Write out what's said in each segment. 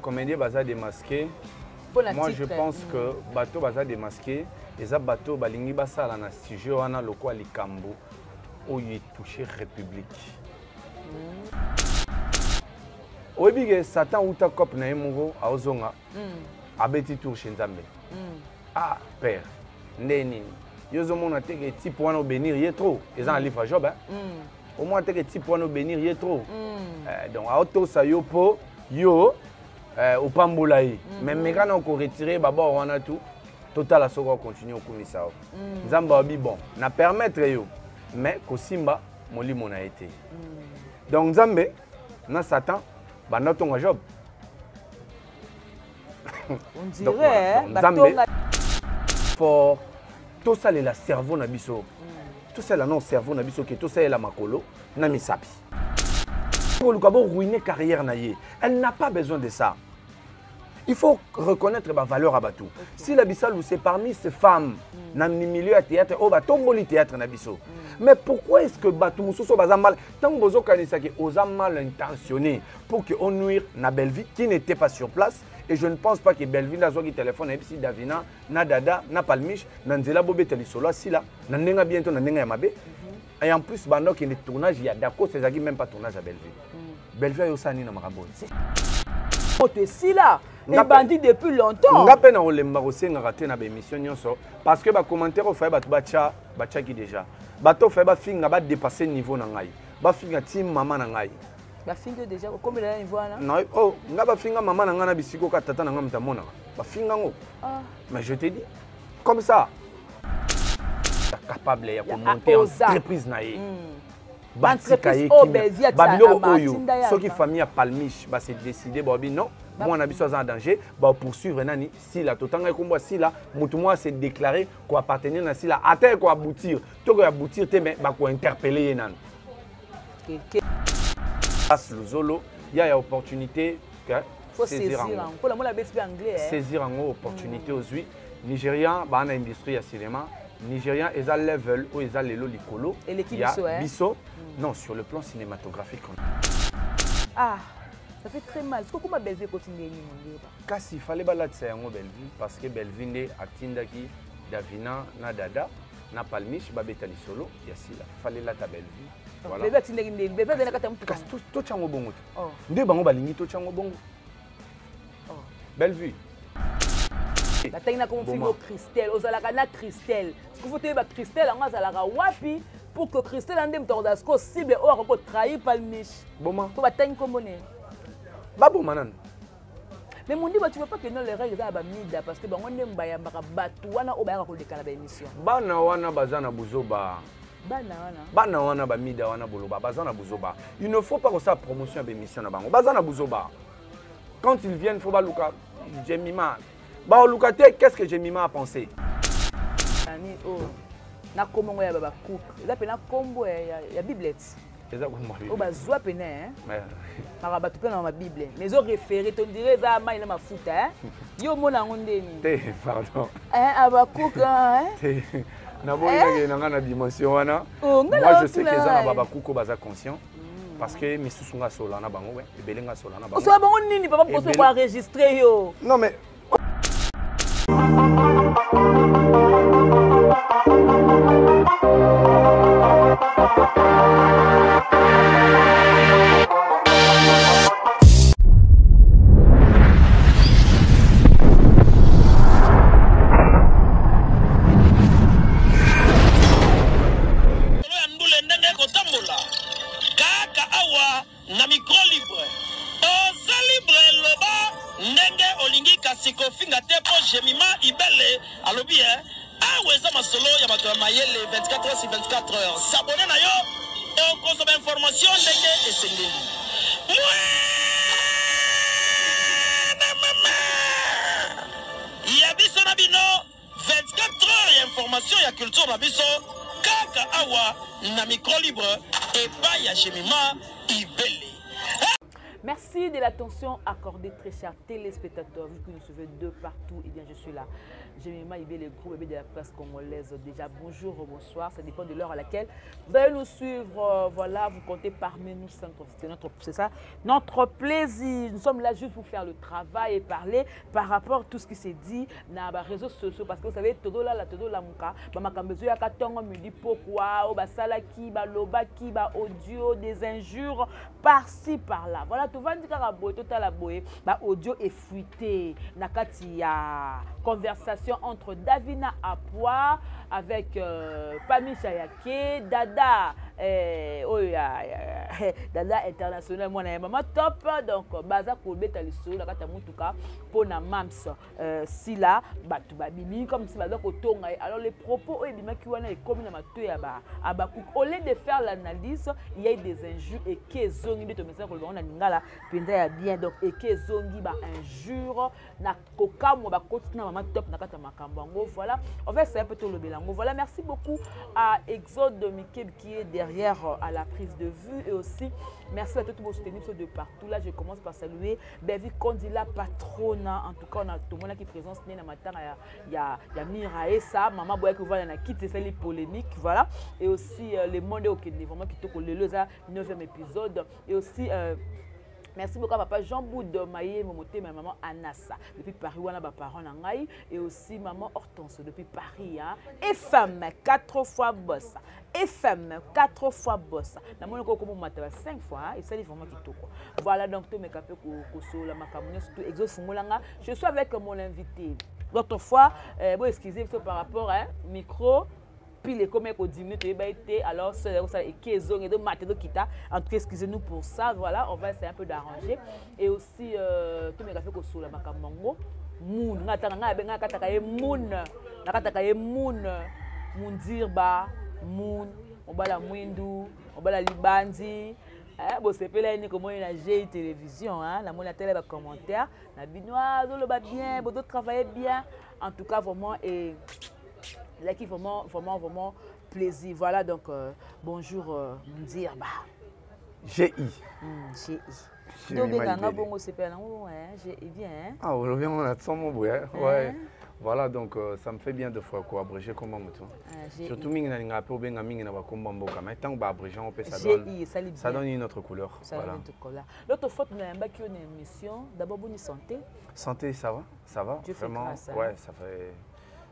comédien baza démasqué. Moi je pense que bateau baza démasqué et ça bateau balingi basala na sujet wana lokwa likambo oyo touché république. Oyebi Satan uta cop na yemoko aozonga abeti tour chez Nzambe. Ah père ndeni yozo mona teke type wana obénir ye trop ezan livre Job au moins teke type wana obénir ye trop. Donc auto sa yo po yo au pamboulaï mais mekana ko retirer baba wana tout total asoko continue okumisa o. Nzamba obi bon na permettre yo mais ko simba molimo na été. Donc Nzambe na Satan banda tonga Job. On dirait Nzambe for tout ça le cerveau na biso. Tout ça là non cerveau na biso que tout ça la makolo na misapi. Pour le cabo ruiner carrière na ye. Elle n'a pas besoin de ça. Il faut reconnaître ma valeur à Batou. Si la Bissau c'est parmi ces femmes dans le milieu à théâtre, oh Batou théâtre na biso. Mais pourquoi est-ce que Batou Moussou baza mal tant bozo kanisa que osa mal intentionné pour que on nuire na Belleville qui n'était pas sur place et je ne pense pas que Belleville n'a pas téléphone et puis Davina na Dada na Palmiche na Nzela Bobé Telisolo si là na nenga bientôt na nenga Yamabe et en plus bando qui est tournage il y a d'accord c'est même pas tournage à Belleville. Belleville yo sani na Marabon. Si là, les bandits depuis longtemps. Nga pena olemba kosenga raté na émission nyonso parce que ba commentaire au fait bacha qui déjà. Bato fait ba finga ba dépasser niveau na ngai. Ba finga team maman na ngai. Ba finga déjà comme le niveau là. Non, oh, nga ba finga maman na ngana bisiko ka tata na ngamta mona. Ba finga ngo. Mais je te dis comme ça. Capable ya ko monter en entreprise na ye. Entreprise obésie à Babilo oyo ceux qui famille à Palmiche ba se décider bobi non moi on a besoin en danger ba poursuivre nani si la totanga kombo si la mutu moi s'est déclaré ko appartenir na si la atteindre ko aboutir to ko aboutir te mais ba ko interpeller nan passe le zolo il y a opportunité que faut saisir pour la mola bête anglais saisir en opportunité aux huit Nigérian ba na industrie ya cinéma Nigérian ils a level ou ils a lelo likolo et l'équipe biso non sur le plan cinématographique ah ça fait très mal est-ce que comment Belleville continue ni kasi fallait balatsa yango Belleville parce que Belleville nde atindaki Davina na Dada na Palmiche babeta lisolo ya sila fallait la ta Belleville voilà Belleville atindaki nde Belleville na kata mutu kasi to chango bongo nde bango balingi to chango bongo Belleville batangi comme figo Christelle ozalaka na Christelle ce que faut te ba Christelle anga zalaka wapi pour que Christelle ande mtordasko cible o akoko trahir Palmiche boma to batangi komone babo manan mais mon dit tu veux pas que non les règles za ba mida parce que bango nde mbaya mbaka batu wana o bayaka ko dekala ba émission bana wana bazana buzoba bana wana ba mida wana boloba bazana buzoba il ne faut pas que ça promotion ba émission na bango bazana buzoba quand ils viennent faut ba luka Jemima ba luka te qu'est-ce que Jemima a pensé ani oh na komongo ya baba cook eza pena kombo ya biblette eza kombo o bazwa pena maka bato pena na bible mais zo référé to dirait za mai na mafuta yo mona ngo ndeni te pardon aba cook te na boye na ngana dimension wana moi je sais que eza na baba cook baza conscient parce que misusu nga sola na bango ouais ebelenga sola na bango so bango nini papa poso ko enregistrer yo non mais Jemima Ibele alobi aweza masolo ya bato ya mayele 24 heures sur 24 heures s'abonner na yo et consommer information ndenge esengeli ya biso na bino 24 heures ya information ya culture na biso kaka awa na micro libre et pas ya Jemima Ibele. Merci de l'attention accordée, très chers téléspectateurs. Vu que nous suivez de partout, eh bien, je suis là. Jemima Ibele, le groupe bébé de la presse congolaise. Déjà, bonjour ou bonsoir. Ça dépend de l'heure à laquelle vous allez nous suivre. Voilà, vous comptez parmi nous. C'est ça, notre plaisir. Nous sommes là juste pour faire le travail et parler par rapport à tout ce qui s'est dit dans les réseaux sociaux. Parce que vous savez, todo la mouka, makambezo ya katongo midi pourquoi, basalaki, balobaki, audio, des injures par-ci par-là. Voilà, tout va dire que tout la boye, audio est fuité. Nakati ya conversation entre Davina Apua avec Pami Chayake, Dada, Dada international, mon maman top, donc Baza Kolbe Taliso, la kata mutuka, pona mams, sila, batu babimi, comme si Baza Kotonga. Alors les propos, qui wana est comme na matoya abakouk. Au lieu de faire l'analyse, il y a des injures et kezongi de tomesa ko lona ningala pinda ya bien, donc et kezongi ba injure na kokamo ba kotina maman top na kata makambango. Voilà, on va essayer un peu tout le belango. Voilà, merci beaucoup à Exode Mikeb qui est derrière à la prise de vue, et aussi merci à tous vos soutenus de partout. Là, je commence par saluer Bevi Kondila Patrona. En tout cas, on a tout le monde qui est présent. Il y a Mira et ça, Maman Boya qui va quitter les polémiques. Voilà. Et aussi les mondes au Kenya, vraiment qui toquent le 9e épisode. Et aussi merci beaucoup à papa Jean Boud Maïe Momoté, ma maman Anassa depuis Paris, on a mes parents Nangaï, et aussi maman Hortense depuis Paris. Hein. Et femme 4 fois boss. Et femme 4 fois boss. La monnaie comme on m'a 5 fois, et ça c'est vraiment qui tout. Voilà, donc tous mes capés Koso, la macamoune, surtout Exo Fumulanga. Je suis avec mon invité. L'autre fois, bon excusez par rapport à micro. Puis les commerces au 10 minutes, alors ça et Kézon et de Matédo Kita. En tout cas, excusez-nous pour ça. Voilà, on va essayer un peu d'arranger. Et aussi, tous mes cafés sur la Makamango. Moon, Moundirba, Moon, on va la Mwindu, on va la Libandi. Bon, c'est pas là comment il a GI télévision, hein. La monnaie télé va commentaire. La binoise, on le va bien, d'autres travaillent bien. En tout cas, vraiment et là qui vraiment plaisir. Voilà, donc bonjour Ndirba. GI. GI. Donc bon c'est pas GI bien. Ah, aujourd'hui on a son mot ouais. Voilà, donc ça me fait bien de fois quoi abréger comme moto. Surtout mingi na ngapo benga mingi na bakomba mboka. Mais tant ba abréger on peut ça donne une autre couleur. Voilà. L'autre fois tu n'as pas qu'il y a une émission d'abord bonne santé. Santé ça va vraiment ouais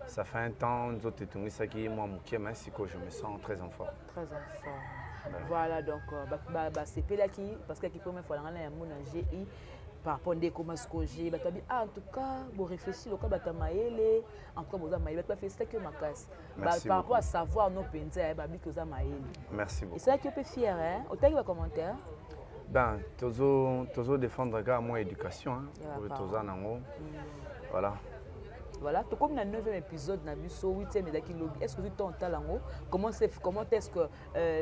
ça fait un temps, nous autres ça qui moi je me sens très en forme. Très en forme. Voilà, donc c'est là qui parce que qui première fois là on a GI par rapport à comment ce que j'ai en tout cas bon réfléchir au cas batamaele en tout cas vous amaïle pas fait ça que ma casse par rapport à savoir nos penza babi que ça maïle. Merci beaucoup. Et c'est là que tu peux fier hein. Au tag va commentaire. Ben toujours défendre gars moi éducation hein. Toujours nango. Voilà. Voilà, tout comme dans le 9e épisode, dans le 8e et est-ce que tu t'en talango? Comment est-ce que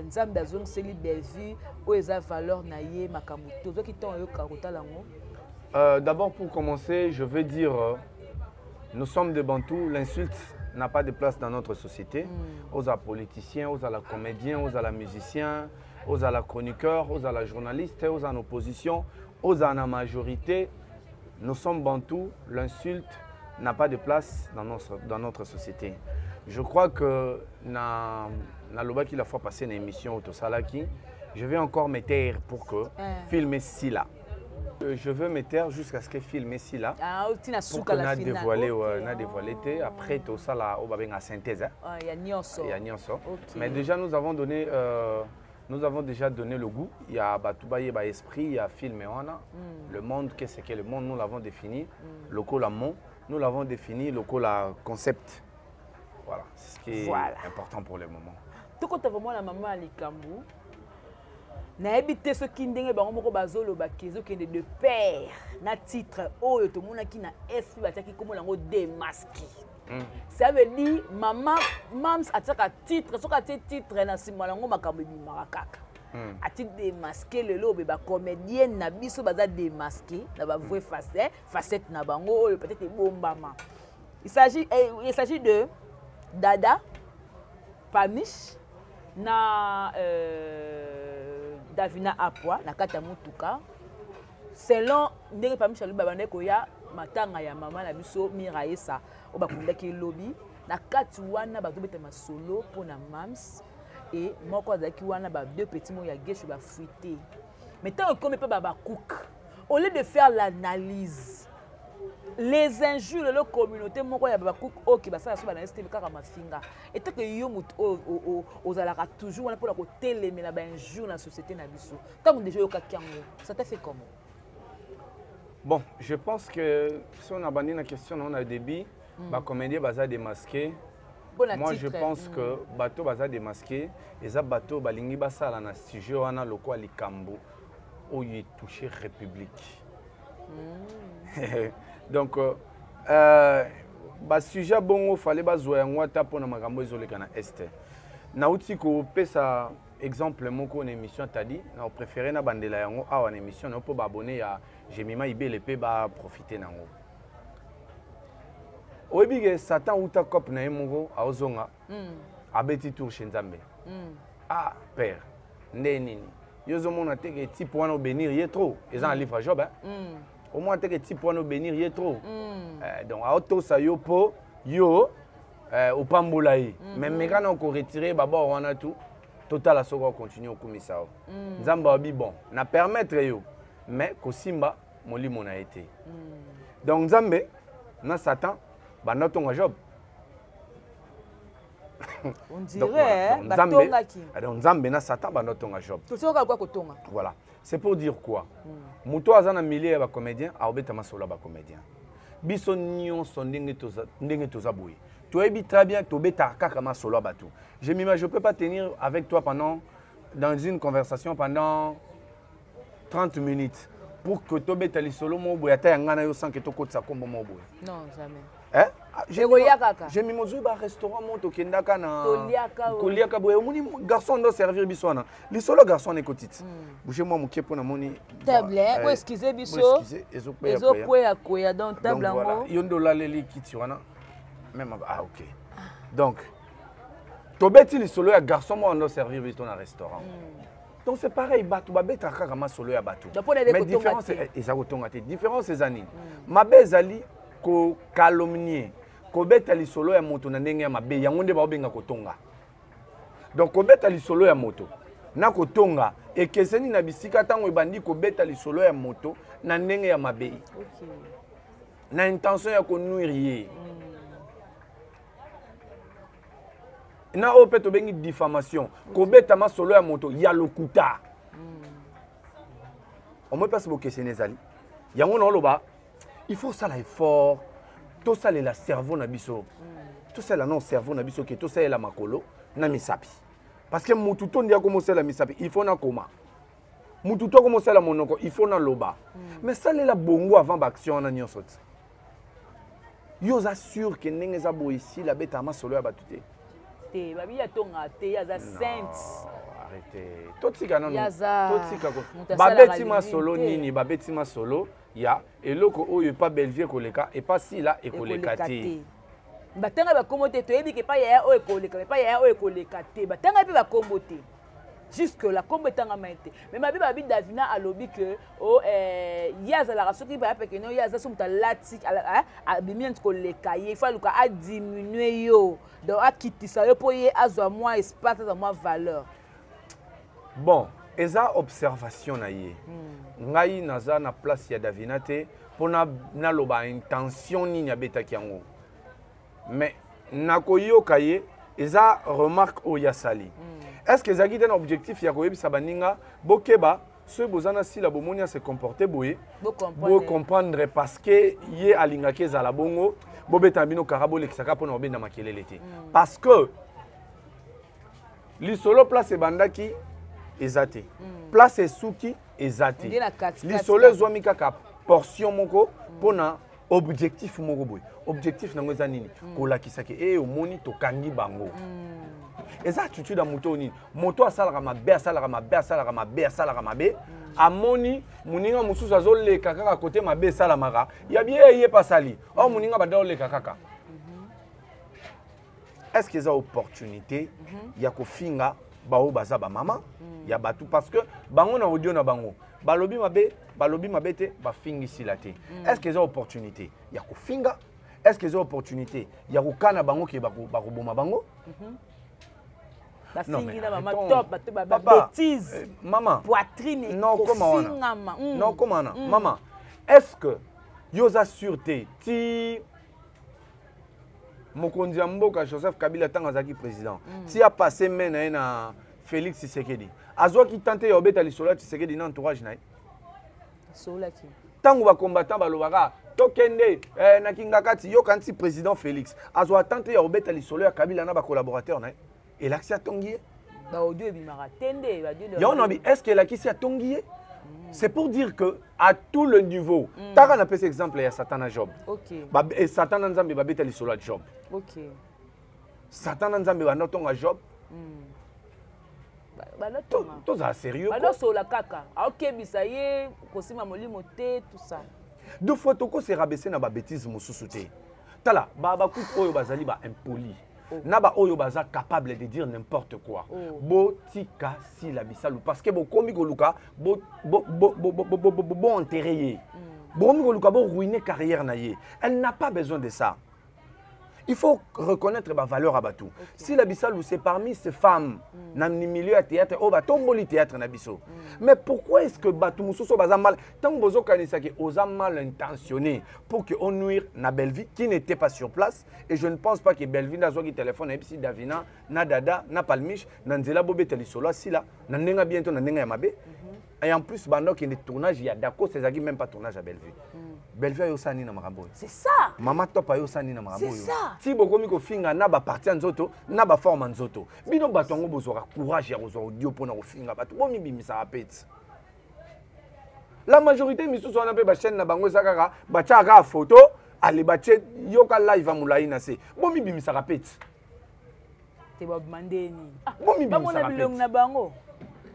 Nzambe Azong s'est libéré ou les valeurs naïe makamuto? Toi qui t'en eu karotalango? D'abord pour commencer, je veux dire, nous sommes des Bantous, l'insulte n'a pas de place dans notre société. Aux politiciens, aux comédiens, aux musiciens, aux chroniqueurs, aux journalistes, aux en opposition, aux la majorité. Nous sommes Bantous, l'insulte n'a pas de place dans notre société. Je crois que dans la fois passée une émission au Tosalaki, je vais encore me taire pour que filmer si là. Je veux me taire jusqu'à ce que filmer si là. Pour que n'a dévoilé après tout ça là au la synthèse. Il y a Nyonso. Mais déjà nous avons déjà donné le goût. Il y a Batoubaye esprit, il y a film et on a le monde. Qu'est-ce que le monde? Nous l'avons défini. Le colamon. Nous l'avons défini, le concept. Voilà, c'est ce qui est important pour le moment. Tout quand tu as vraiment la maman à Likambu, na habité ce qui ndenge ba ngomoko bazolo ba kezo kende de père na titre oyo to mona ki na esprit ba taki komo lango démasqué. Ça veut dire maman mams ataka titre soka titre na sima lango makambo bimaka kaka. A titre démasqué le lobe ba comédienne na biso baza démasqué na ba vraie facette na bango peut-être bombama. Il s'agit de Dada Pamish na Davina Apua na kata mutuka selon ndenge pa Michel babande ko ya matanga ya mama na biso Miraesa o bakundaki lobby na kati wana ba tobeta masolo pona mams et moko azaki wana ba deux petits mots ya gauche ba fuité mais tant comme pas ba cook au lieu de faire l'analyse les injures de la communauté moko ya ba cook oki ba sala so ba na style kaka mafinga et tant que yo mut aux alaka toujours wana pour la côté les mais la ba injure na société na biso tant déjà yo kakiango ça t'a fait comment? Bon, je pense que si on a abandonné la question, on a débit, bah comédien baza démasqué. Moi je pense que bateau baza démasqué, et ça bateau balingi basa la na sujet wana loko alikambo où il touché République. Donc bah sujet bon fallait bazoya ngwata pona makambo ezoleka na est. Na uti ko pesa exemple moko na émission t'a dit, na préféré na bandela yango awa na émission na po ba abonner ya Jemima Ibele pe ba profiter nango. Oebige Satan uta kop na emongo aozonga. Abeti tour chez Nzambe. Ah père, ndenini. Yozo mona teke type wana obénir yé trop. Ils ont un livre à Job hein. Au moins teke type wana obénir yé trop. Donc auto sa yo po yo au pambolaï. Mais mekana ko retirer baba wana tout. Total asoko continue au komisa. Nzamba obi bon, na permettre yo. Mais Kosimba, moli mon a été. Donc Nzambe, na Satan, bah notre Job. On dirait, donc Nzambe na Satan, bah notre Job. Tout ça quoi kotonga. Voilà. C'est pour dire quoi? Muto azana milieu ba comédien, a obeta masola ba comédien. Biso nyon son ndenge toza boui. Tu es très bien, tu beta kaka masola ba tout. Je m'imagine, je peux pas tenir avec toi dans une conversation pendant 30 minutes pour que tu aies les solo mobo et tu aies sans que tu aies ça comme mobo. Non, jamais. Hein? J'ai mis mon restaurant moto kendaka na Koliaka boye moni garçon doit servir bisona. Les solo garçons ne cotit. Bouger moi mon pour na moni table ko excuser biso. Ezo koya donc table ngo. Yondo la leli kiti wana. Même ah OK. Donc tobeti les solo ya garçon moi on doit servir bisona restaurant. Donc c'est pareil, bateau babeta kaka solo ya bateau. Mais différence et ça kotonga te. Différence c'est anine. Mabe ezali ko calomnier. Ko beta li solo ya moto na ndenge ya mabe yango nde ba obenga kotonga. Donc ko beta li solo ya moto na kotonga ekeseni na bisika tango ebandi ko beta li solo ya moto na ndenge ya mabe. OK. Na intention ya ko nuire. Na opé to bengi diffamation ko beta ma solo ya moto ya lokuta. On me passe bo questionner zali. Yango na loba il faut ça l'effort. Tout ça le cerveau na biso. Tout ça non cerveau na biso que tout ça la makolo na misapi. Parce que mututo ndia commencer la misapi, il faut na koma. Mututo commencer la monoko, il faut na loba. Mais ça la bongo avant l'action na nyonso. Yo assure que ndenge za bo ici la beta ma solo ya batute. Te babi ya tonga te ya za sainte. Arrêtez. Totika non. Totika ko. Babeti ma solo nini, babeti ma solo. Ya eloko oyo pas Belgique koleka et pas si là et koleka te. Batanga ba komote to yebi ke pa ya oyo koleka, pa ya oyo koleka te. Batanga pe ba komote. Jusque la kombetanga maite. Mais ma biba Davina a lobby que oh yaza la raso ki ba peke no yaza so mutalati a bimien koleka ye fa luka a diminuer yo. Donc a kitisa yo po ye azwa moins espace azwa moins valeur. Bon, eza observation na ye. Ngai naza na place ya Davina te pona na loba intention ni nya beta kiango. Mais nakoyoka ye eza remarque o ya sali. Est-ce que zaki un objectif ya koyebisa baninga bokeba ce bozana si la bomonia se comporter boye bo comprendre parce que ye alingaki ezala bongo bobeta bino karabo lekisaka pona obenda makelele te. Parce que lisolo place bandaki ezate. Place esuki ezate. Lisolo zwami kaka portion moko pona objectif moko boye. Objectif nango eza nini? Kolakisa ke omoni tokangi bango. Eza attitude à moto nini? Moto asalaka mabe asalaka mabe asalaka mabe asalaka mabe. Amoni muninga mususu azoleka kaka côté mabe salamaka. Ya bien ye pasali. Oh muninga badoleka kaka. Est-ce qu'il y a opportunité ya kofinga bao baza ba maman ya batu parce que bango na audio na bango balobi mabe te ba fingisi la te. Est-ce que c'est opportunité ya ko finga? Est-ce que c'est opportunité ya ko kana bango ke ba ko boma bango? Non mais top ba bêtise. Maman. Poitrine. Non comment non comment maman. Est-ce que yoza sûreté ti Mokonzi Mboka Joseph Kabila tangazaki président. Si a passé main na Félix Tshisekedi. Azwa ki tenter yobeta lisolo Tshisekedi na entourage na. Sola ki. Tango ba combattant balobaka tokende na kingakati yo kanti président Félix. Azwa tenter yobeta lisolo ya Kabila na ba collaborateur na. Et l'accès à Tongié. Ba audio bi mara tende ba Dieu. Est-ce que l'accès à Tongié? C'est pour dire que à tout le niveau, Tara n'a pas cet exemple à Satan à Job. OK. Et Satan n'a pas bêté les solos à Job. OK. Satan n'a pas noté à Job. Tout ça sérieux. Alors sur la caca. OK, bisaye, kosima molimo te tout ça. Deux fois toko se rabaisser na ba bêtise mususuté. Tala, ba coup oyo bazali ba impoli. Naba oyo baza capable de dire n'importe quoi. Botika si la bisalu parce que bo komi koluka bo enterrer. Bo komi koluka bo ruiner carrière na ye. Elle n'a pas besoin de ça. Il faut reconnaître ma valeur à Batou. Si la bisalu c'est parmi ces femmes dans le milieu à théâtre, oh bah tomboli théâtre na biso. Mais pourquoi est-ce que Batou Moussoso baza mal tant bozo kanisa que osa mal intentionné pour que on nuire na Belleville qui n'était pas sur place et je ne pense pas que Belleville n'a qui téléphone et puis Davina na Dada na Palmiche na nzela bobe telisolo si là na nenga bientôt na nenga mabe. Et en plus bando qui est tournage il y a d'accord c'est même pas tournage à Belleville. Belleville yosani na makambo. C'est ça. Mama topa yosani na makambo. C'est ça. Si bokomi ko finga na ba parti nzoto na ba forme nzoto. Bino batongo bozora courage ya kozora audio pona ko finga batu bomi bimisa apeti. La majorité misusu wana pe ba chaîne na bango sakaka ba chaka photo ali ba che yoka live amulai na se. Bomi bimisa apeti. Te ba mandeni. Bomi bimisa apeti. Na bango.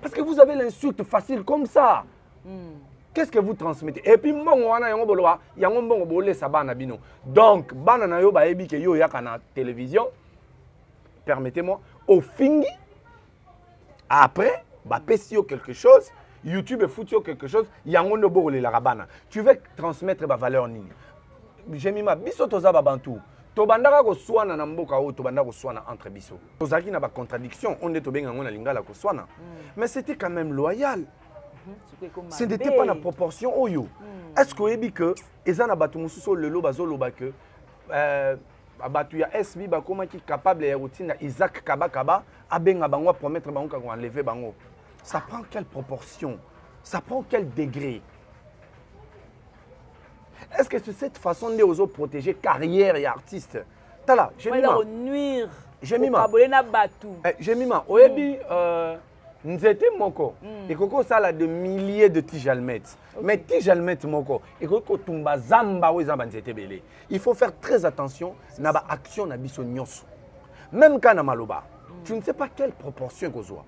Parce que vous avez l'insulte facile comme ça. Qu'est-ce que vous transmettez? Et puis, donc, bana yo ba ebi ke yo yaka na télévision. Permettez-moi, au fingi. Après, ba pesio quelque chose, YouTube foutio quelque chose, yango no bo la rabana. Tu veux transmettre ba valeur nini? Jemima biso toza ba bantu. Tobandaka ko swana na mboka o tobandaka ko swana entre biso. Tozaki na ba contradiction, on est tobenga ngona lingala ko swana. Mais c'était quand même loyal. Ce n'était pas la proportion oyo. Est-ce que vous avez que ezana batu mususo lelo bazoloba que batu ya SB ba koma ki capable ya routine Isaac Kabakaba abenga bango promettre bango ka enlever bango. Ça prend quelle proportion? Ça prend quel degré? Est-ce que c'est cette façon de oser protéger carrière et artiste? Tala, j'ai mis ma nuire. J'ai mis ma batu. J'ai mis ma oyebi nzete moko ekoko sala de milliers de tijalmettes. Mais tijalmettes moko ekoko tumba zamba o zamba nzete belé. Il faut faire très attention na ba action na biso nyonso. Même quand na maloba, tu ne sais pas quelle proportion kozwa.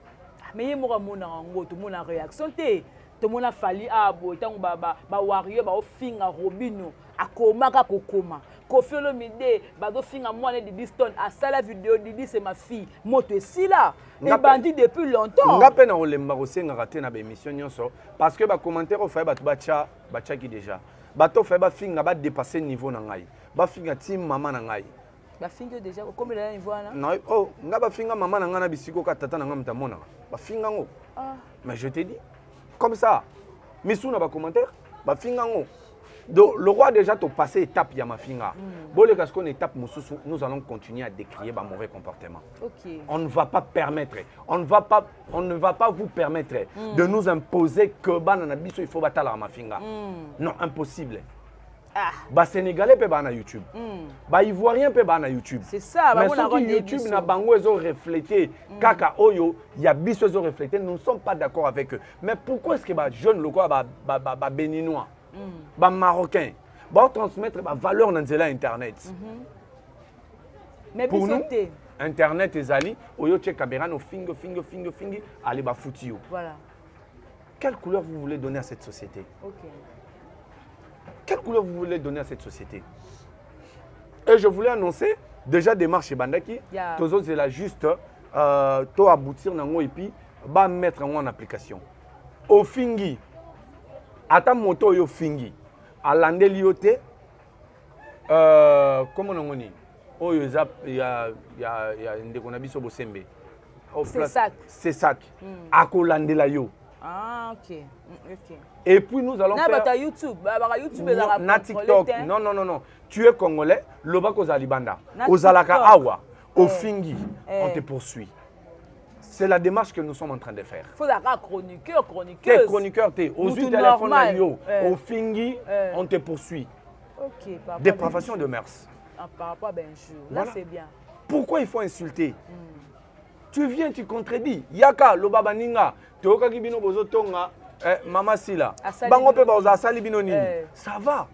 Mais il mora mona ngo tout mona réaction té. Tout mona fali abo tango ba warrior ba ofinga Robino akoma ka kokoma. Kofi Olomide bazo finga mwana de Biston à sala vidéo Didi c'est ma fille. Moto si là. Et bandit depuis longtemps. Ngape na olemba ko senga raté na ba émission nyonso parce que ba commentaire o fa ba bacha ki déjà. Bato fa ba finga ba dépasser niveau na ngai. Ba finga team mama na ngai. Ba finga déjà comme le niveau là. Non, oh, nga ba finga mama na nga na bisiko ka tata na nga mtamona. Ba finga ngo. Mais je te dis comme ça. Misu na ba commentaire, ba finga ngo. Donc, le roi déjà te passé étape Yamafinga. Bon, les cascons étape nous allons continuer à décrier ma mauvais comportement. Okay. On ne va pas permettre, on ne va pas vous permettre de nous imposer que bananabiso il faut battre la mafinga. Non, impossible. Bah Sénégalais peut na YouTube. Bah Ivoirien peut na YouTube. C'est ça. Mais ceux qui YouTube na bango ils ont reflété kaka oyo ya biso ils ont reflété. Nous ne sommes pas d'accord avec eux. Mais pourquoi est-ce que bah jeune loko bah béninois ba marocain ba transmettre ba valeur dans internet mais pour nous internet ezali oyo che caméra no fingo allez ba fouti yo. Voilà. Quelle couleur vous voulez donner à cette société? OK. Quelle couleur vous voulez donner à cette société? Et je voulais annoncer déjà démarche chez Bandaki tozo c'est la juste to aboutir nango et puis ba mettre en application. Au fingi, ata moto yo fingi, alande liote, comment on dit? Oh il y a une qu'on a biso bosembe. C'est ça. Akolande la yo. Ah ok. Ok. Et puis nous allons faire YouTube, na TikTok. Non. Tu es congolais, lobako zalibanda. Ozalaka awa, au fingi, on te poursuit. C'est la démarche que nous sommes en train de faire. Il faut la chroniqueur, chroniqueuse. T'es chroniqueur, t'es. Aux téléphone au fingi, on te poursuit. Ok. Dépravation de mœurs. Par rapport à Benjour. Là, c'est bien. Pourquoi il faut insulter? Tu viens, tu contredis. Yaka, lo baba ninga, toka kibino bozo tonga, mama sila. Bango pe baoza asali bino nini. Ça va.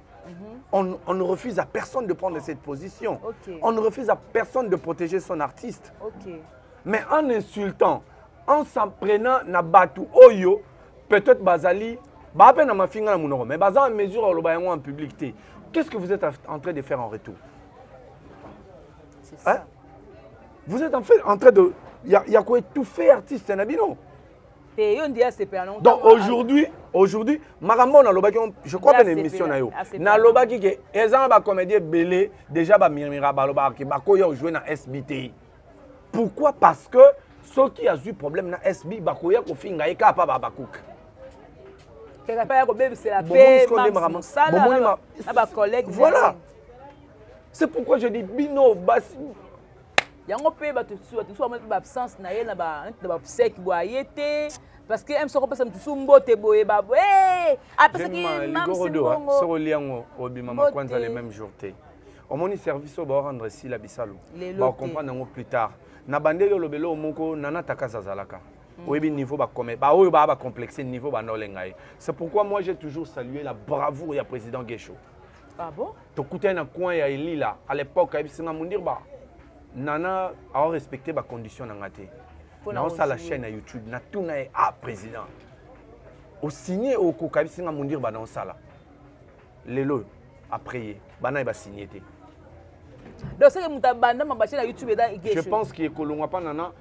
On ne refuse à personne de prendre cette position. On ne refuse à personne de protéger son artiste. Mais en insultant, en s'en prenant na batu oyo, peut-être bazali, ba pe na mafinga na munoro, mais baza en mesure au lobayango en public. Qu'est-ce que vous êtes en train de faire en retour? C'est ça. Hein? Vous êtes en fait en train de... Il y a quoi étouffer artiste, Nabino. Donc aujourd'hui, Marambo na lobaki, je crois que l'émission na yo. Na lobaki que ezan ba comédien belé déjà ba mirmira ba lobaki ba ko yo jouer na SBT. Pourquoi? Parce que ceux qui a eu problème na SB ba ko ya ko finga e ka pa ba bakouk. C'est la paix, voilà. C'est pourquoi je dis bino basi. Yango pe ba tu absence na ye na ba sec boyete parce que aime so ko tu mbote boye ba après que mam so liango obima ma kwanza les mêmes jours té au moni service au ba rendre si la bisalo ba comprendre ngo plus tard na bandelo lobelo moko nana takaza zalaka oyebi niveau ba commet ba oyo ba complexer niveau ba nolengai. C'est pourquoi moi j'ai toujours salué la bravoure ya président Guécho. Ah bon? To kuté na coin ya Elila à l'époque ayebi singa mundir ba Nana a respecté ma condition dans la télé. Dans la chaîne YouTube, na tout na président. Au signé au Kokabi singa mundir ba dans ça là. Lelo a prié, bana ba signé té. Donc c'est que muta banda ma chaîne YouTube da je pense que kolongwa pa nana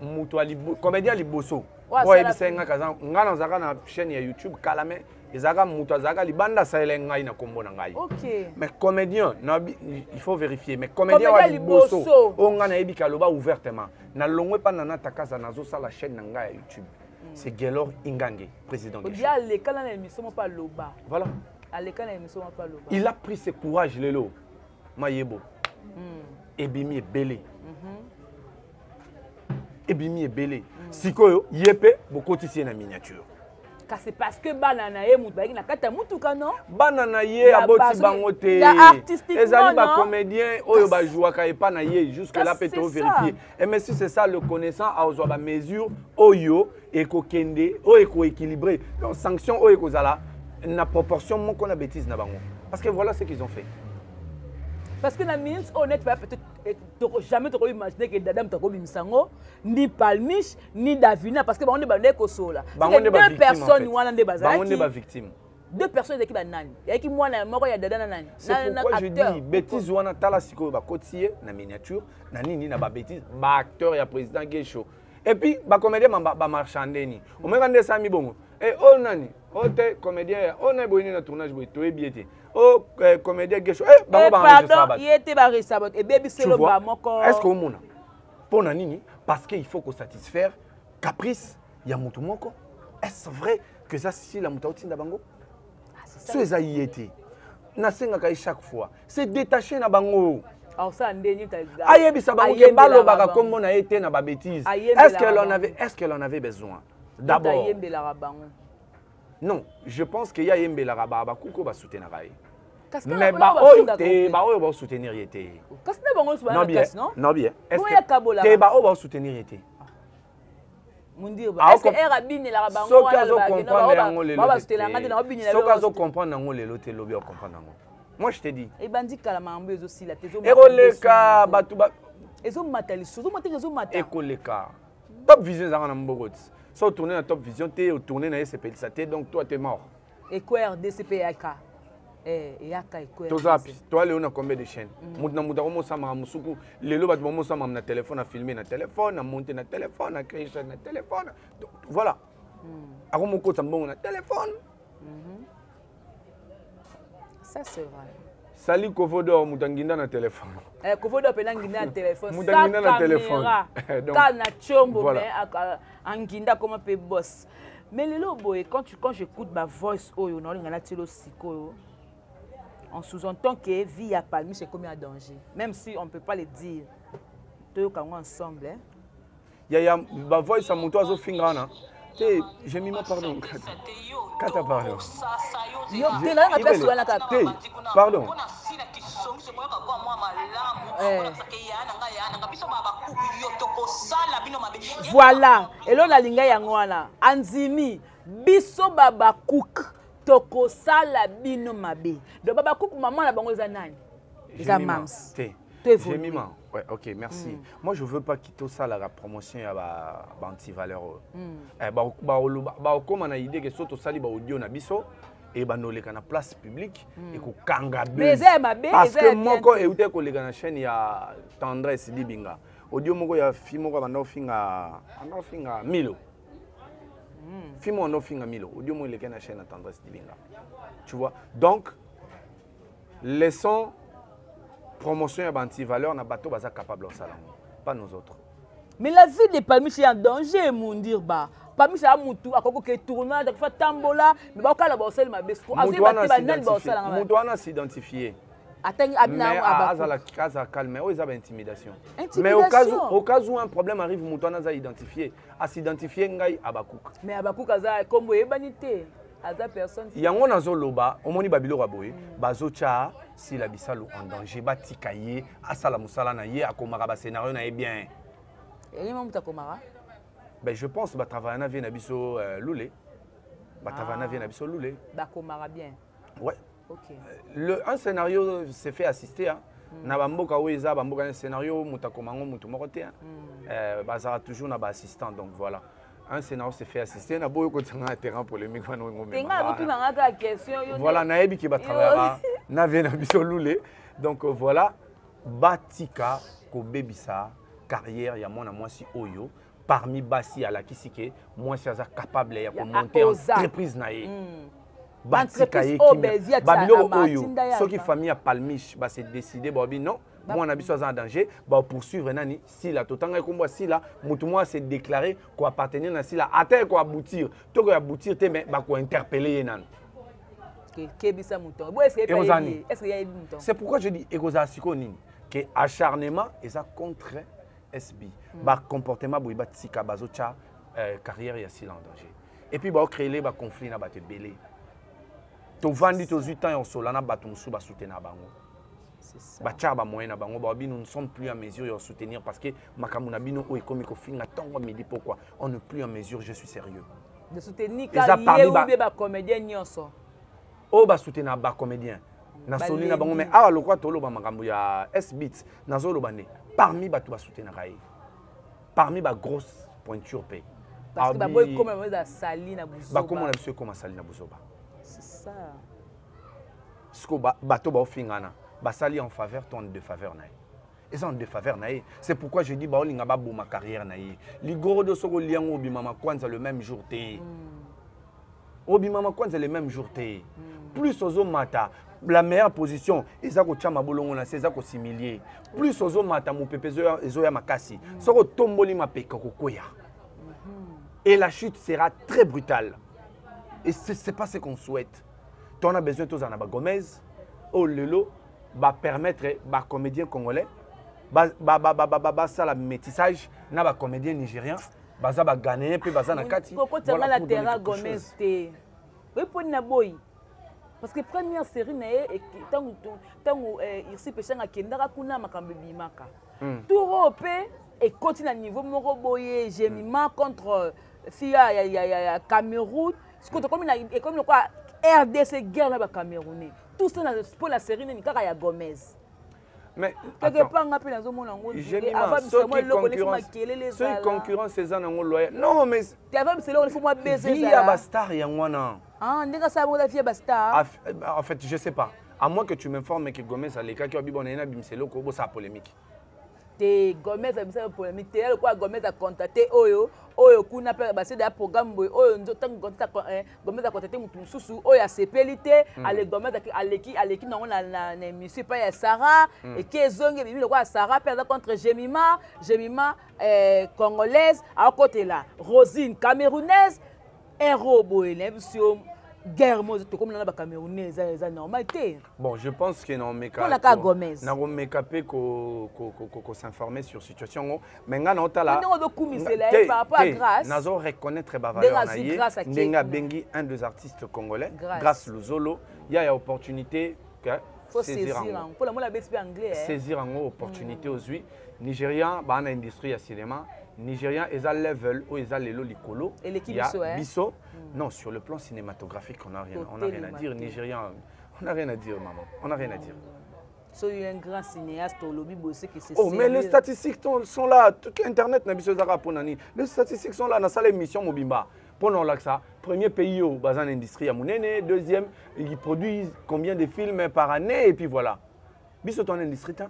muto ali comédien liboso. Ouais bisenga kaza ngana zaka na chaîne ya YouTube kalame ezaka muto zaka libanda sa elenga ina kombo na ngai. OK. Mais comédien, il faut vérifier. Mais comédien wa liboso, on a ebi kaloba ouvertement. Na longwe pa nana takaza nazo sa la chaîne nanga YouTube. C'est Gelor Ingange, président Guécho. Il y a les canaux émission pas loba. Voilà. À l'école émission pas loba. Il a pris ce courage lelo. Mayebo. Ebimi est belé. Ebimi est belé. Sikoyo yepe beaucoup ici na miniature. C'est parce que banana ye mutu na kata mutu kano banana ye aboti bangote ezali ba comédien oyo ba jouaka epa na ye jusque là peut on vérifier et mais si c'est ça le connaissant a ozo ba mesure oyo eko kende o eko équilibré donc sanction oyo ko zala na proportion mon qu'on a bêtise na bango parce que voilà ce qu'ils ont fait. Parce que la minute honnête peut-être jamais tu imaginer que Dadam ta kobi misango ni Palmiche ni Davina parce que on est bandé ko sola. Deux personnes wana ndé bazaki. On est ba victime. Deux personnes qui ba nani. Ya ki mwana moko ya dada na nani. C'est pourquoi je dis bêtise wana tala siko ba kotier na miniature na nini na ba bêtise ba acteur ya président Guécho. Et puis ba comédien ba marchandeni. O me kande sami bongo. Et oh nani, oh te comédien, oh na boyini na tournage boy to ebiete. Oh, comédien Guécho. Pardon, il était barré sabot. Et baby c'est le bas moko. Est-ce que mona? Pour nani parce qu'il faut qu'on satisfaire caprice ya mutu moko. Est-ce vrai que ça si la muta otinda bango? C'est ça y était. Na senga kai chaque fois. C'est détaché na bango. Alors ça ndeni ta. Ayebisa bango ke balo baka kombo na été na ba bêtise. Est-ce qu'elle en avait besoin? D'abord. Non, je pense qu'il y a Yembela Rababa Kouko va soutenir. Mais Bao va soutenir. Non bien. Non bien. Est-ce que Bao va soutenir? Est-ce que comprendre moi je te dis. Et bandit Kalamambe aussi la télé. Ekoleka Batuba. Ekoleka. Top vision ça en Mbogot. Si on tourne dans Top Vision, tu es tourné dans SCP, donc toi tu es mort. Et quoi RDCPAK? Tozapi, toi Léon a combien de chaînes? Moutna Moutamo Samara Moussoukou, les lobes de Momo Samam na téléphone, à filmer na téléphone, à monter na téléphone, à créer na téléphone. Voilà. À Romoko Tambon na téléphone. Ça c'est vrai. Sali Kofodo Moutanginda na téléphone. Kofodo Penanginda na téléphone. Moutanginda na téléphone. Kana chombo mais Anginda comme un peu boss. Mais le lobo, quand j'écoute ma voice, on sous-entend que vie à Palmi, c'est comme un danger. Même si on ne peut pas le dire. Tous ensemble. Il y a ma voice à mon toit fingrana. J'ai mis ma pardon. Kata pardon. Pardon. Voilà. Et là, on a l'inga yangwana. Anzimi, biso baba cook. Toko sala bino mabe. De baba cook, maman la bango zanani. J'ai mis ma. Ouais, ok, merci. Moi, je veux pas quitter ça la promotion à anti-valeur. Comme on a idée que surtout sali ba audio na biso. Et ben nous les na place publique et qu'on kangabe parce que moi quand et où qu'on les na chaîne il y a tendresse libinga audio moko ya film moko banda ofinga Milo film on ofinga Milo audio mo les na chaîne à tendresse libinga tu vois donc laissons promotion ya anti valeur na bateau baza capable ça pas nous autres mais la vie des Palmi c'est en danger mon dire ba parmi ça mutu akoko ke tournage fa tambola mais ba kala ba osel ma besko avi ba te ba nani ba osel nga mutu ana s'identifier atangi abina azala kaza calme o eza ba intimidation mais au cas où un problème arrive mutu ana za identifier a s'identifier ngai abakuka mais abakuka za kombo ebanité aza personne yango nazo loba omoni babilo raboye bazo cha si la bisalo en danger batika ye asala musala na ye akomaka ba scénario na ye bien et même takomara. Ben, je pense que travailler na vie na biso loulé. Travailler na vie na biso loulé. Bakomara bien. Ouais. OK. Un scénario s'est fait assister hein. Na bamboka weza bamboka un scénario mutakomango mutu mokote hein. Bazara toujours na ba assistant donc voilà. Un scénario s'est fait assister na boyo kotsanga un terrain polémique wana ngo mais. Tenga botu na ngaka question yo. Voilà na yebi ki ba travailler na vie na biso loulé. Donc voilà batika ko bebisa carrière ya mona mwasi oyo. Parmi Bassi à la Kisike, moi je suis capable de monter en entreprise naïe. Entreprise obésie Babilo Oyo, ceux qui famille à Palmiche, bah c'est décidé, Bobby non. Moi on a besoin en danger, bah poursuivre nani si la totanga comme si là, moi c'est déclaré qu'on appartenir à si là, attends qu'on aboutir, tout qu'on aboutir, mais bah qu'on interpeller nan. C'est pourquoi je dis Egoza Sikonine que acharnement et ça contre SB, comportement boiba tsika bazocha carrière ya si en danger. Et puis ba créer les conflits na baté belé. To vandi to 8 ans en solana bato musu ba soutenir bango. C'est ça. Ba cha ba moyen na bango ba nous ne sommes plus en mesure de soutenir parce que makamuna bino o ekomi ko finga tongo midi pourquoi on n'est plus en mesure, je suis sérieux. De soutenir carrière ba comédien nyonso. O ba soutenir ba comédien. Na solina bango mais awa lokwa tolo ba makambo ya S-Beats na zolo bande. Parmi bato ba soutenir raï. Parmi ba grosse pointure paix. Parce que ba boy comme ça sali na buzoba. Ba comme on a monsieur comme sali na buzoba. C'est ça. Ce que bato ba ofingana, ba sali en faveur ton de faveur naï. Et ça en de faveur naï. C'est pourquoi je dis ba olinga ba ma carrière naï. Ligoro de soko liango bi mama kwanza le même jour té. Obi mama kwanza le même jour té. Plus ozo mata la meilleure position, ezako chama bolongo na sezako similier. Plus ozo mata mo pepezo ezoya makasi. Soko tomboli ma peka kokoya. Et la chute sera très brutale. Et c'est pas ce qu'on souhaite. Tu en as besoin tous en Aba Gomez, au Lelo, va permettre ba comédien congolais, ça la métissage, na ba comédien nigérien, baza ba ghanéen puis baza na kati. Voilà la Terra Gomez té. Oui pour na boy. Parce que première série nae tangu ici pêchant à kendaka kuna makambe bimaka. Tout européen et continue à niveau moko boye gémiment contre ya Cameroun. Ce que comme et comme quoi RDC guerre là ba Camerounais. Tout ça pour la série ni kaka ya Gomez. Mais quelque part nga pe nazo mona ngo avant ceux concurrence c'est ça ngo loyer non mais tu avant c'est là il faut moi baiser ça via bastar yangwana ah ndinga ça mo da via bastar en fait je sais pas à moins que tu m'informes que Gomez aleka ki obibona na bimselo ko bo sa polémique te Gomez a bisa polémique te le quoi Gomez a contacté oyo kuna pe basé da programme boy oyo nzotango contacté Gomez a contacté mutu mususu oyo a sepelité ale Gomez aleki na émission pa ya Sarah et kezonge bibi le quoi Sarah perdre contre Jemima congolaise à côté là Rosine camerounaise héros boy l'émission guerre moi to comme na ba camerounais ça normal té bon je pense que non mais quand la Gomez na ko mekapé ko s'informer sur situation mais nga na otala non do kumisela par rapport à grâce nazo reconnaître ba valeur na ye ndenga bengi un des artistes congolais grâce Luzolo il y a opportunité que faut saisir pour la moi la bête anglais saisir en opportunité aux huit Nigérian ba na industrie ya cinéma Nigérian ils ont level ou ils ont lelo likolo et l'équipe biso non sur le plan cinématographique on a rien à dire Nigérian on a rien à dire maman on a rien à dire soy un grand cinéaste au lobby bossé que c'est mais les statistiques sont là tout internet na biso zara ponani les statistiques sont là na salle émission mobimba pendant là ça premier pays au bazan industrie à Munene deuxième ils produisent combien de films par année et puis voilà biso ton industrie ta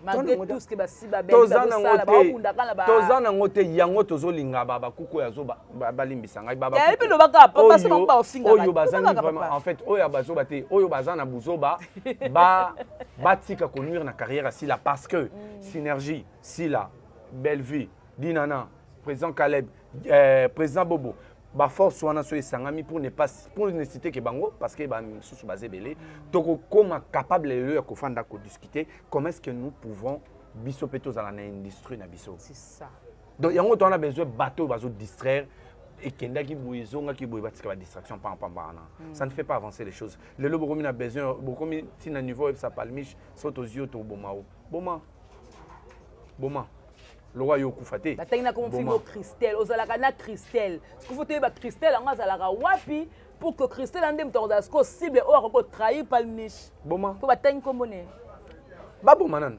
malgré tout ce que basiba tozana ngote yango tozolinga baba kuko yazo balimbisa ngai baba ya pe lobaka papa c'est pas ofinga oyo bazani vraiment en fait oyo bazoba te oyo bazana buzoba batika ko nuire na carrière sila parce que synergie sila Bellevue Dinana président Caleb président Bobo ba force wana so esangami pour ne citer que bango parce que ba sous basé belé donc comment capable le ko fanda ko discuter comment est-ce que nous pouvons biso peto za la industrie na biso c'est ça donc yango on a besoin bateau bazo distraire et kenda ki boyezonga ki boy batika ba distraction pa ça ne fait pas avancer les choses le lobo comme a besoin beaucoup tina niveau ça palmiche saute aux yeux to boma le roi Yokufate. Batayina comme figo Christelle, ozalaka na Christelle. Ce qu'il faut te ba Christelle anga zalaka wapi pour que Christelle ande mtordasko cible o akoko trahir palmiche. Boma. Pour batayina komone. Ba boma nan.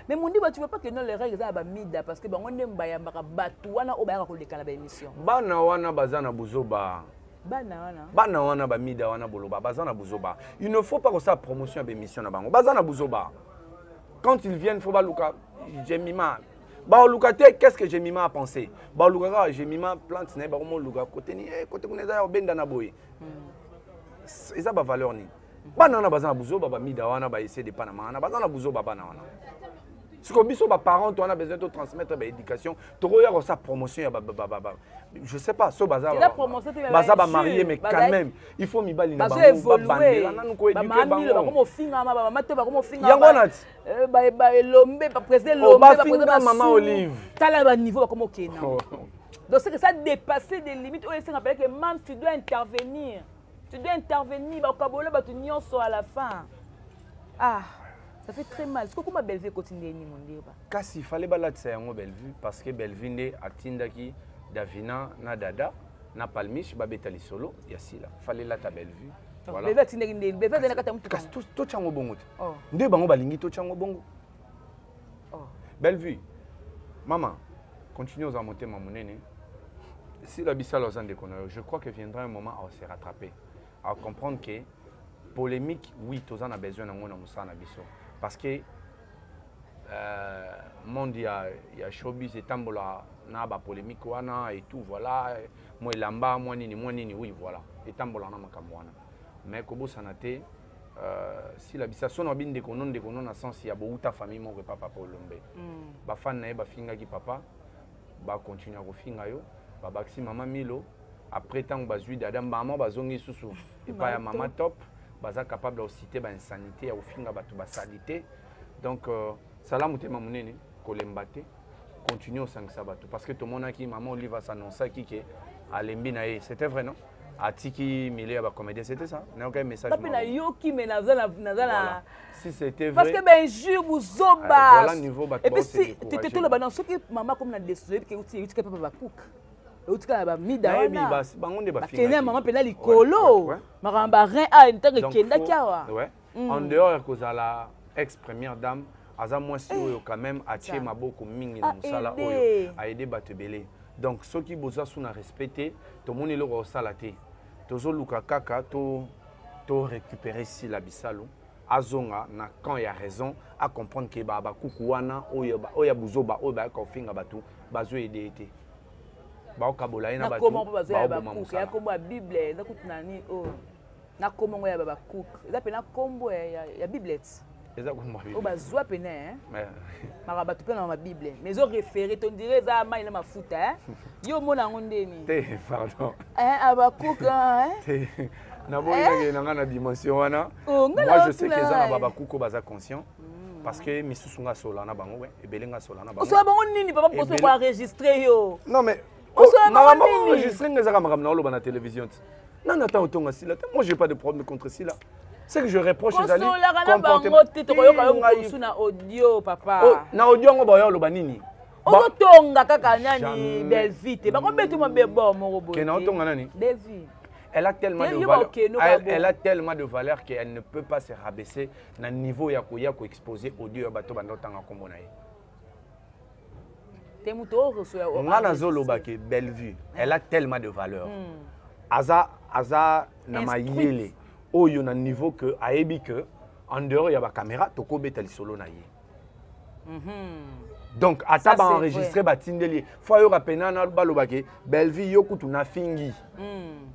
Mais mon dit tu veux pas que non les règles za ba mida parce que bango ndemba ya mbaka batu wana o bayaka ko lekala ba émission. Bana wana bazana buzoba. Bana wana ba mida wana boloba bazana buzoba. Il ne faut pas que ça promotion ba émission na bango. Bazana buzoba. Quand ils viennent faut ba luka Jemima ba lukate qu'est-ce que Jemima a pensé ba lukaka Jemima plante na ba mo luka côté ni côté kuneza obenda na boy eza ba valeur ni bana na bazana buzo ba mida wana ba essayer de panama na bazana buzo ba bana wana ce que biso ba parents on a besoin de transmettre ba éducation to roya ko sa promotion ya ba je sais pas so bazaba bazaba marié mais quand même il faut mi bali na bango ba bandela nanu ko éduquer bango ba comme finga ma mama te ba comme finga yango nati ba elombe ba président lombe ba président maman Olive tala ba niveau ba comme okena donc c'est que ça dépasser des limites on essaie rappeler que même tu dois intervenir ba kabola ba tu nyonso à la fin ça fait très mal. Est-ce que comment Bellevue continue ni mon dire ba? Kasi il fallait balatsa yango Bellevue parce que Bellevue ndé atindaki Davina na Dada na Palmiche ba betali solo ya sila. Fallait la ta Bellevue. Voilà. Bellevue atindaki ndé Bellevue na kata mutu. Kasi to chango bongo te. Ndé bango balingi to chango bongo. Bellevue. Maman, continuez à monter ma monnaie. Si la bisala aux andéconnaires, je crois que viendra un moment à se rattraper, à comprendre que polémique, oui, tous en a besoin de na biso. Parce que monde il y a showbiz et tambola na ba polémique wana et tout voilà moi lamba moi nini oui voilà et tambola na makambo wana mais kobo sanate si la bisation na binde konon de konon na sens ya bouta famille mon papa Olombe ba fan na ba finga ki papa ba continuer ko finga yo ba baxi mama Milo après tant bazui dada maman bazongi susu et pas ya mama top baza capable de citer ba insanité ya ofinga batu ba salité donc salam te mamunene kolembate continue au sang sabato parce que tout le monde qui maman Olive s'annoncer qui que alembi na c'était vrai non atiki milieu ba comédien c'était ça n'a aucun message pas na yo qui me nazala si c'était vrai parce que ben jour buzoba voilà niveau ba et puis si tu te le banan ce que maman comme na décidé que tu pas ba cook utika ba mida wana bangonde ba finga kenya maman pena likolo maramba rien a ntango kenda kiawa ouais en dehors kozala ex-première dame, aza mwasi oyo quand même atie maboko mingi na musala oyo a aidé bato belé. Donc ceux qui besoin sous na respecter, tout le monde est là au salaté. Tozo luka kaka to récupérer si la bisalo. Azonga na quand il y a raison à comprendre que baba kukuana oya buzoba oya ka finga batu bazo aider été. Ba okabola ina batu. Comment bazo ya ba kuku ya kombo Bible za kutunani o. Na kombo ya baba kuku. Za pena kombo ya Biblette. Eza kombo Bible. O bazwa pena hein. Mara batu pena na Bible. Mais zo référé ton dirait za mai na mafuta hein. Yo mona ngondeni. Pardon. Aba kuku hein. Moi je sais que les baba kuko baza conscient parce que misusunga solana bango ouais et belenga solana bango. O so bango nini papa pour se enregistrer yo. Non mais maman enregistrer ngeza makamna oloba na télévision. Non attends autonga sila. Moi j'ai pas de problème contre sila. C'est que je reproche aux alliés comportement. Na audio papa. Oh na audio ngo ba oloba nini? Otonga kaka nani Belvite. Ba ko betu mo be bo mo robo. Kena otonga nani? David. Elle a tellement de valeur. Elle a tellement de valeur qu'elle ne peut pas se rabaisser dans le niveau ya ko exposé audio bato bando tanga kombo na ye. Ngana zoloba ke Bellevue, elle a tellement de valeur. Aza na mayele oyo na niveau que ayebi que en dehors ya ba caméra toko betali solo na ye. Donc ata ba enregistrer ba tindeli. Faut yo rapena na baloba ke Bellevue yo kutu na fingi.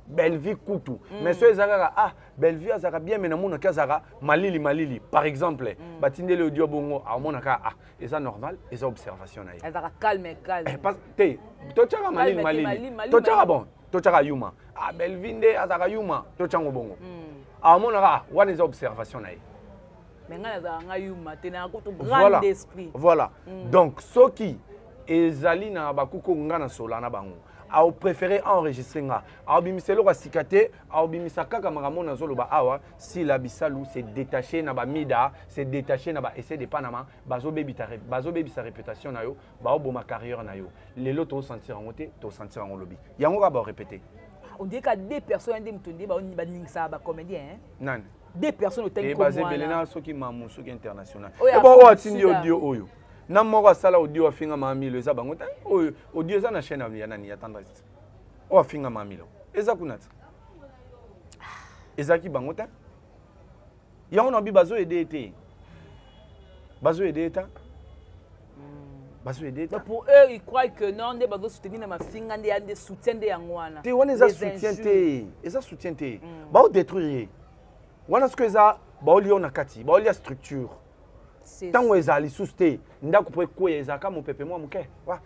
Bellevue kutu. Mais ceux ezaka Bellevue azaka bien mais na mona kazaka malili par exemple batindeli audio bongo a mona ka et ça normal et ça observation na ye. Azaka calme. Te to chaka malili. To chaka bon, to chaka yuma. Bellevue nde azaka yuma, to chango bongo. A mona ka wana is observation na ye. Voilà. Donc, ceux qui ezali na bakuko ngana solana bango, a préféré enregistrer nga. A bimiselo ka sikate, a bimisa kaka makamona zoloba awa si la bisalu c'est détaché na ba mida, c'est détaché na ba essai de Panama, bazo baby sa réputation na yo, ba oboma carrière na yo. Lelo to sentir en côté, to sentir en lobby. Yango ka ba répéter. On dit qu'il y a des personnes qui me ba on ba ningsa ba comédien hein. Nan. Des personnes au tempo moi là ceux qui mamu ceux qui international et bon atindi audio oyo na moko sala audio afinga mamilo eza bango oyo audio eza na chaîne ya nani ya tendresse o afinga mamilo eza kunata eza ki bango ta ya on obi bazo aider été bazo aider ta bazo aider ta pour eux ils croient que non des bazo soutenir na mafinga ndé ya des soutien de yangwana te wana eza soutien te eza soutien te ba o détruire wana ce que ça baoli on a kati baoli a structure tango ezali suste ndako po ko ezaka mo pepe mo muke wa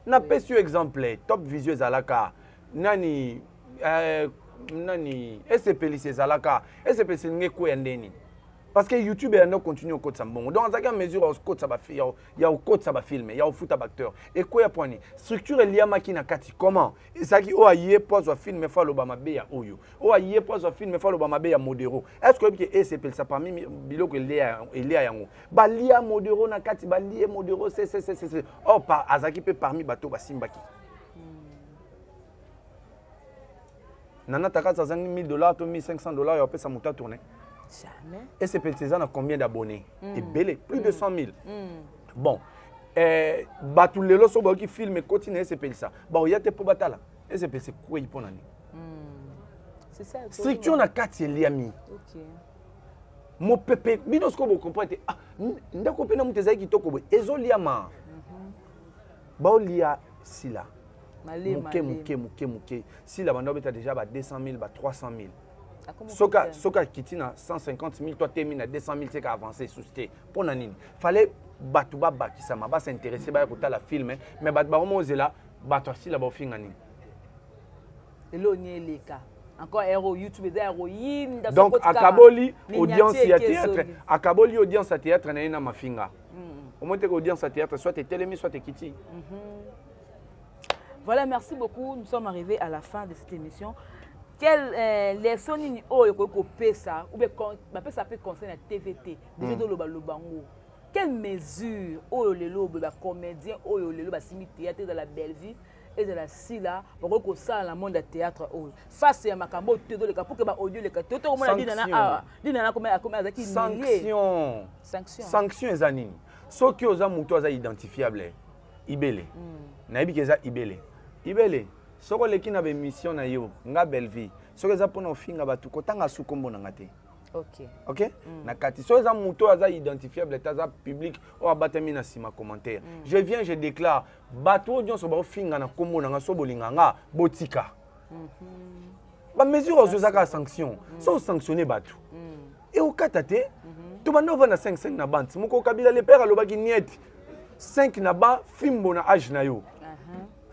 na pesio exemple top visio ezalaka nani SPL ezalaka SPL nge ko ya ndeni parce que YouTube est continue au code sambongo donc en mesure au code ça va faire il y a au code ça va filmer il y a au foot acteur et quoi ya point structure est liée à makina kati comment ça qui o aye pose au film fa lobama be ya oyo o aye pose au film fa lobama be ya modero est-ce que SPL ça parmi biloko il est yango ba lia modero na kati ba lia modero c'est oh par azaki pe parmi bato ba simbaki nana taka ça $1,000 to $1,500 ya pesa muta tourner. Jamais. Et c'est Cézanne a combien d'abonnés? Et belé, plus de 100 000. Bon, tous les lots qui filment et continuent, c'est ça. Bon, il y a des pour batala. Et c'est quoi il pone? C'est ça. Structure na 4 liami. OK. Mon pépé, binosco vous comprenez? Ah, ndako pena muteza ki toko bo. Ezoliama. Ba lia sila. Muke. Si la bande est déjà à 200 000, 300 000. Soka kitina 150 000, toi t'es mis à 200 000, c'est qu'à avancer sous té. Pour nanine, fallait batouba qui ça m'a pas s'intéresser à écouter la film, mais batouba au moins là, batouba si la bofing nanine. Et là on y est les cas. Encore héros YouTube des héroïnes. Donc à Kaboli audience à théâtre, à Kaboli audience à théâtre na ina mafinga. Au moins t'es audience à théâtre, soit t'es télémi, soit t'es kiti. Voilà, merci beaucoup. Nous sommes arrivés à la fin de cette émission. Quelle leçon ni o yoko pesa ou bien ça peut concerner la TVT déjà do loba lobango. Quelle mesure o le lobo ba comédien o le loba simi théâtre dans la Bellevue et de la sila bako ça dans le monde de théâtre face à makambo todo le pour que ba audio le toto au moins dina comme azaki sanction ezanini soki oza muto aza identifiable ibele na yebi keza ibele soko leki na be mission na yo nga Belleville soki eza pona ofinga batu kotanga sukombo na ngate. Ok? Na kati so eza muto aza identifiable taza public o abatami na sima commentaire. Je viens, je déclare bato nyonso ba ofinga na kombo na nga so bolinga nga botika. Ba mesure ozozaka sanction. So sanctionner bato. Et au katate to bando va na 5 na bande. Moko kabila le père alobaki niet 5 na ba fimbo na âge na yo.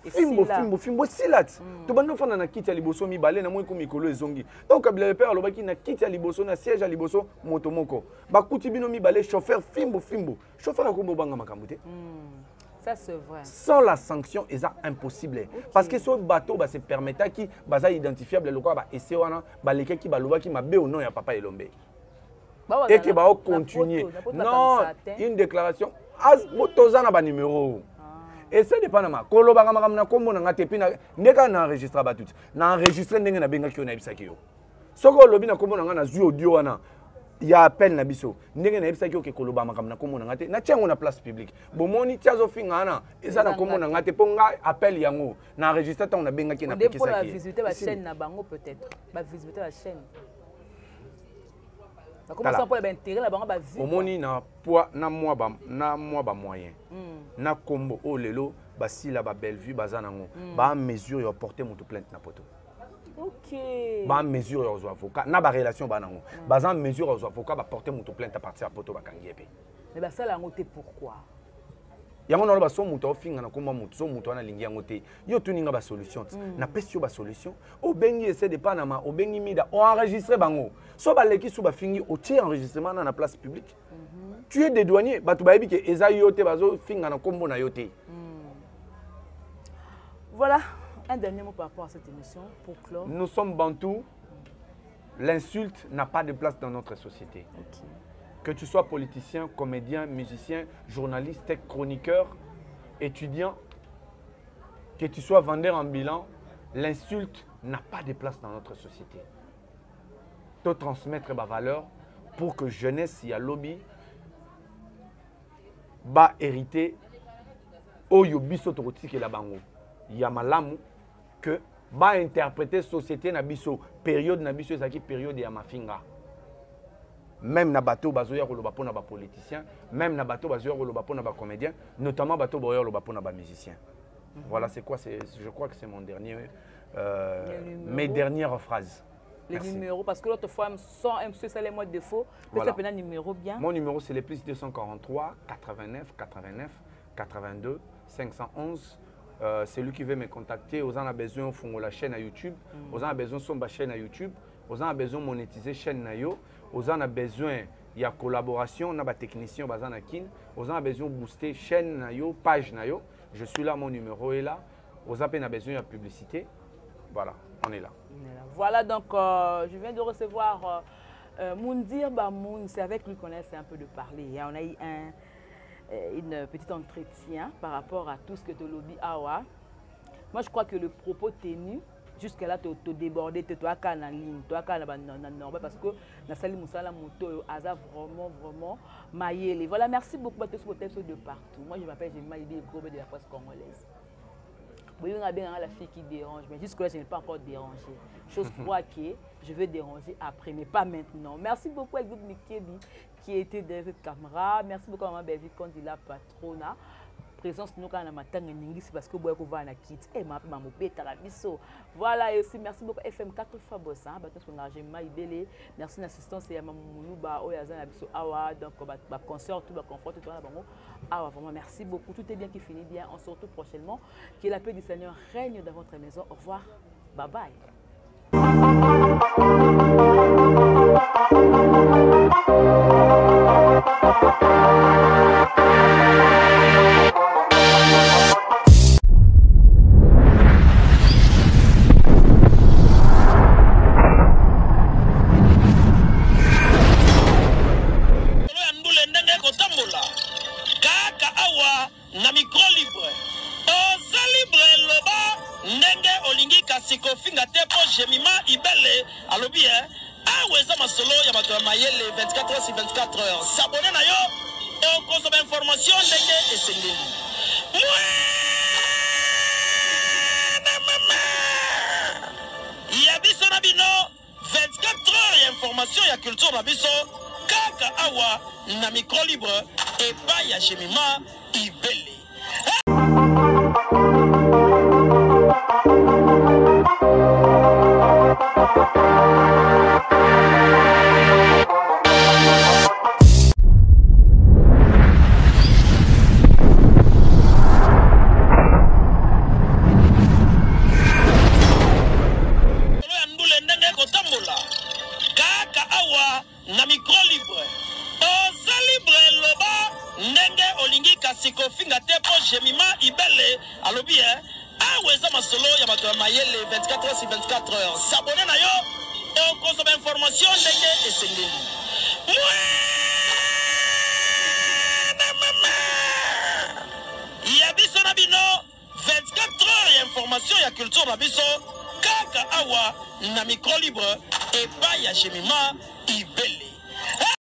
Fimbo silat to bando fana na kiti ya liboso mibale na moi ko mikolo ezongi donc kabila le père alobaki na kiti ya liboso na siège ya liboso moto moko bakuti bino mibale chauffeur fimbo chauffeur akombo banga makambo te. Ça c'est vrai. Sans la sanction c'est impossible parce que ce bateau se permettait qui baza identifiable le quoi ba essayer wana ba leke ki ba lobaki mabe au nom ya papa Elombe et que ba continuer non une déclaration as botozana ba numéro. Et ça dépend de moi. Quand on va na kombo na ngate pina ndeka na enregistrer ba tout. Na enregistrer ndenge na benga ki na bisaki yo. Soko lobi na kombo na nga na zui audio wana. Ya appel na biso. Ndenge na bisaki yo ke koloba makam na kombo na ngate. Na tiango na place publique. Bomoni tiazo finga na eza na kombo na ngate po nga appel yango. Na enregistrer tant na benga ki na pekisa ki. On peut visiter la chaîne na bango peut-être. Ba visiter la chaîne. Comment ça pour l'intérêt la bango ba vie. Omoni na poids na moi ba moyen. Na combo o lelo basi la ba Bellevue bazanango ba mesure yo porter moto plainte na poto. OK. Ba mesure yo avocat na ba relation ba nango. Bazan mesure yo avocat ba porter moto plainte à partir à poto ba kangiebe. Mais ba ça la ngote pourquoi? Yango na ba so moto ofinga na komba moto so moto na lingi yangote. Yo tuninga ba solution. Na pesi yo ba solution. O bengi essaie de panama o bengi mida o enregistrer bango. So ba leki sou ba fingi o tie enregistrement na place publique. Tu es des douaniers, batu bayebi ke eza yote bazo finga na kombo na yote. Voilà, un dernier mot par rapport à cette émission pour clore. Nous sommes bantous. L'insulte n'a pas de place dans notre société. Que tu sois politicien, comédien, musicien, journaliste, chroniqueur, étudiant, que tu sois vendeur ambulant, l'insulte n'a pas de place dans notre société. Te transmettre ma valeur pour que jeunesse y a lobby ba hérité oyo biso tokotiki la bango ya malamu que ba interpréter société na biso période na biso ezaki période ya mafinga même na bateau bazoya koloba pona ba politicien même na bateau bazoya koloba pona ba comédien notamment bateau boya koloba pona ba musicien. Voilà c'est quoi je crois que c'est mon dernier mes dernières phrases. Les numéros, parce que l'autre fois, sans MC, c'est les mots de défaut. Voilà. Tu as un numéro bien. Mon numéro, c'est le plus 243 89 89 82 511. Celui qui veut me contacter, aux gens a besoin de la chaîne à YouTube, aux gens a besoin de la chaîne à YouTube, aux gens a besoin de monétiser la chaîne à YouTube, aux gens a besoin de collaboration, on a des techniciens, aux gens a besoin de booster la chaîne à YouTube, page à YouTube. Je suis là, mon numéro est là. Aux gens a besoin de publicité. Voilà, on est là. Voilà, donc je viens de recevoir Moundir Bamoun. C'est avec lui qu'on essaie un peu de parler. Et on a eu une petite entretien par rapport à tout ce que tu lobby Awa. Moi, je crois que le propos tenu, jusqu'à là, tu as débordé, tu as en ligne, tu as parce que la salle Moussala Mouto a vraiment maillé. Voilà, merci beaucoup à tous pour tes de partout. Moi, je m'appelle Gemma Idé, groupe de la presse congolaise. Oui, on a bien la fille qui dérange, mais jusque-là, je n'ai pas encore dérangé. Chose crois que je vais déranger après, mais pas maintenant. Merci beaucoup à Groupe Mikebi qui était derrière cette caméra. Merci beaucoup à Maman Belville quand il a patrona. Présence nous quand on a matin en anglais, c'est parce que vous avez un kit. Et ma maman bête la biso. Voilà, et aussi merci beaucoup FM4 Fabos. Merci l'assistance et à Maman Moulouba, Oyazan Abiso Awa, donc concert, tout le confort, tout le monde. Awa, vraiment merci beaucoup. Tout est bien qui finit bien. On se retrouve prochainement. Que la paix du Seigneur règne dans votre maison. Au revoir. Bye bye. Na micro libre, oza libre loba te po Jemima Ibele alobi aweza masolo ya bato mayele 24h/24. S'abonner na yo okozwa information ndenge esengeli. Ya biso na bino 24h ya information ya culture na biso kaka awa na micro libre epai ya Jemima Ibele. Na micro libre oza libre loba ndenge olingi kasiko finga te po Jemima Ibele alobi aweza masolo ya bato ya mayele 24h/24. S'abonner na yo okozwa information ndenge esengeli. Ya biso na bino 24h ya information ya culture na biso kaka awa na micro libre epai ya Jemima Ibele.